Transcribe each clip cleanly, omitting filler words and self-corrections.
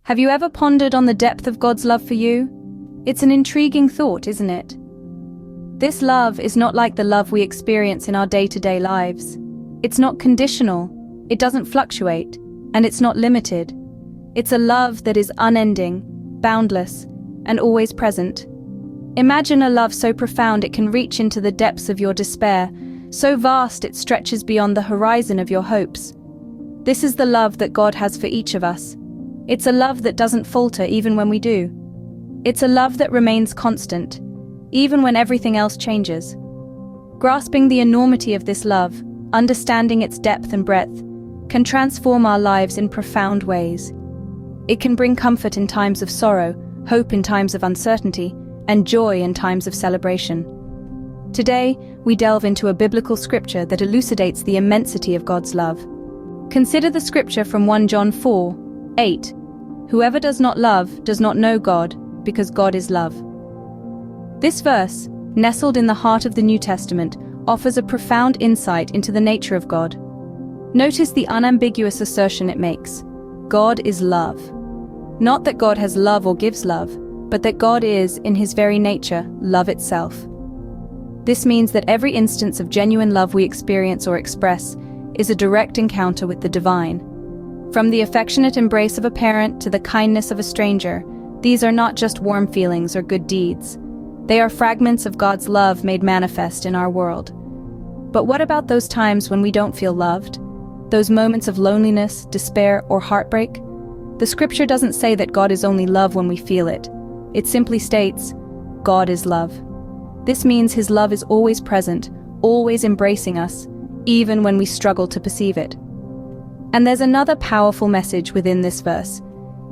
Have you ever pondered on the depth of God's love for you? It's an intriguing thought, isn't it? This love is not like the love we experience in our day-to-day lives. It's not conditional, it doesn't fluctuate, and it's not limited. It's a love that is unending, boundless, and always present. Imagine a love so profound it can reach into the depths of your despair, so vast it stretches beyond the horizon of your hopes. This is the love that God has for each of us. It's a love that doesn't falter even when we do. It's a love that remains constant, even when everything else changes. Grasping the enormity of this love, understanding its depth and breadth, can transform our lives in profound ways. It can bring comfort in times of sorrow, hope in times of uncertainty, and joy in times of celebration. Today, we delve into a biblical scripture that elucidates the immensity of God's love. Consider the scripture from 1 John 4:8. Whoever does not love does not know God, because God is love. This verse, nestled in the heart of the New Testament, offers a profound insight into the nature of God. Notice the unambiguous assertion it makes. God is love. Not that God has love or gives love, but that God is, in his very nature, love itself. This means that every instance of genuine love we experience or express is a direct encounter with the divine. From the affectionate embrace of a parent to the kindness of a stranger, these are not just warm feelings or good deeds. They are fragments of God's love made manifest in our world. But what about those times when we don't feel loved? Those moments of loneliness, despair, or heartbreak? The scripture doesn't say that God is only love when we feel it. It simply states, God is love. This means his love is always present, always embracing us, even when we struggle to perceive it. And there's another powerful message within this verse.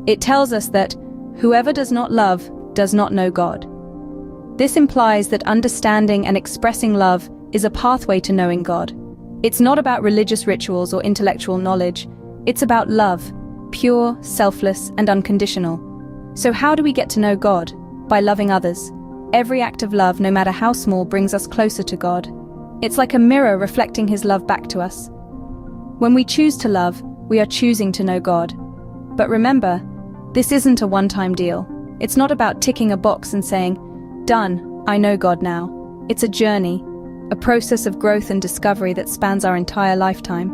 It tells us that whoever does not love does not know God. This implies that understanding and expressing love is a pathway to knowing God. It's not about religious rituals or intellectual knowledge. It's about love, pure, selfless, and unconditional. So how do we get to know God? By loving others. Every act of love, no matter how small, brings us closer to God. It's like a mirror reflecting his love back to us. When we choose to love, we are choosing to know God. But remember, this isn't a one-time deal. It's not about ticking a box and saying, "Done, I know God now." It's a journey, a process of growth and discovery that spans our entire lifetime.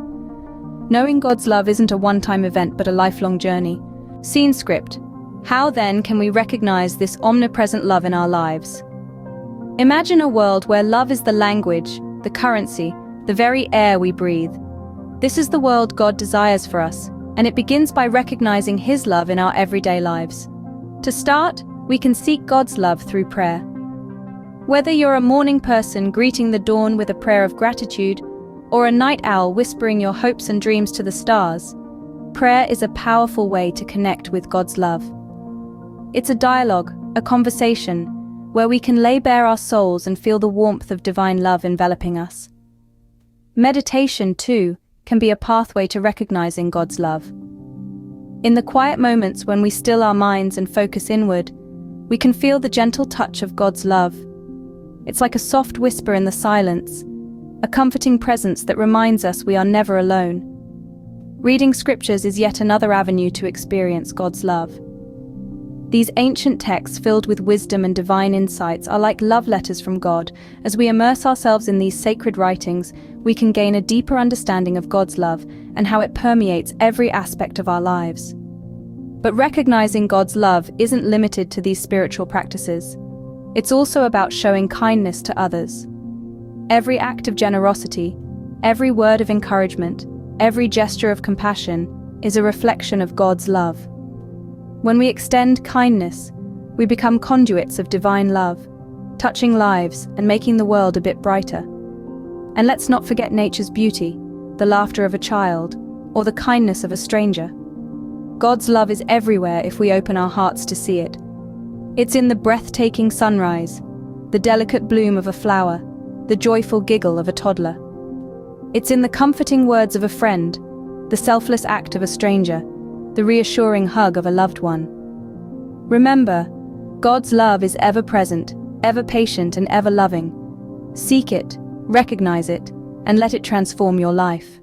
Knowing God's love isn't a one-time event but a lifelong journey. Scene script. How then can we recognize this omnipresent love in our lives? Imagine a world where love is the language, the currency, the very air we breathe. This is the world God desires for us, and it begins by recognizing his love in our everyday lives. To start, we can seek God's love through prayer. Whether you're a morning person greeting the dawn with a prayer of gratitude, or a night owl whispering your hopes and dreams to the stars, prayer is a powerful way to connect with God's love. It's a dialogue, a conversation, where we can lay bare our souls and feel the warmth of divine love enveloping us. Meditation, too, can be a pathway to recognizing God's love. In the quiet moments when we still our minds and focus inward, we can feel the gentle touch of God's love. It's like a soft whisper in the silence, a comforting presence that reminds us we are never alone. Reading scriptures is yet another avenue to experience God's love. These ancient texts filled with wisdom and divine insights are like love letters from God. As we immerse ourselves in these sacred writings, we can gain a deeper understanding of God's love and how it permeates every aspect of our lives. But recognizing God's love isn't limited to these spiritual practices. It's also about showing kindness to others. Every act of generosity, every word of encouragement, every gesture of compassion is a reflection of God's love. When we extend kindness, we become conduits of divine love, touching lives and making the world a bit brighter. And let's not forget nature's beauty, the laughter of a child, or the kindness of a stranger. God's love is everywhere if we open our hearts to see it. It's in the breathtaking sunrise, the delicate bloom of a flower, the joyful giggle of a toddler. It's in the comforting words of a friend, the selfless act of a stranger, the reassuring hug of a loved one. Remember, God's love is ever present, ever patient, and ever loving. Seek it, recognize it, and let it transform your life.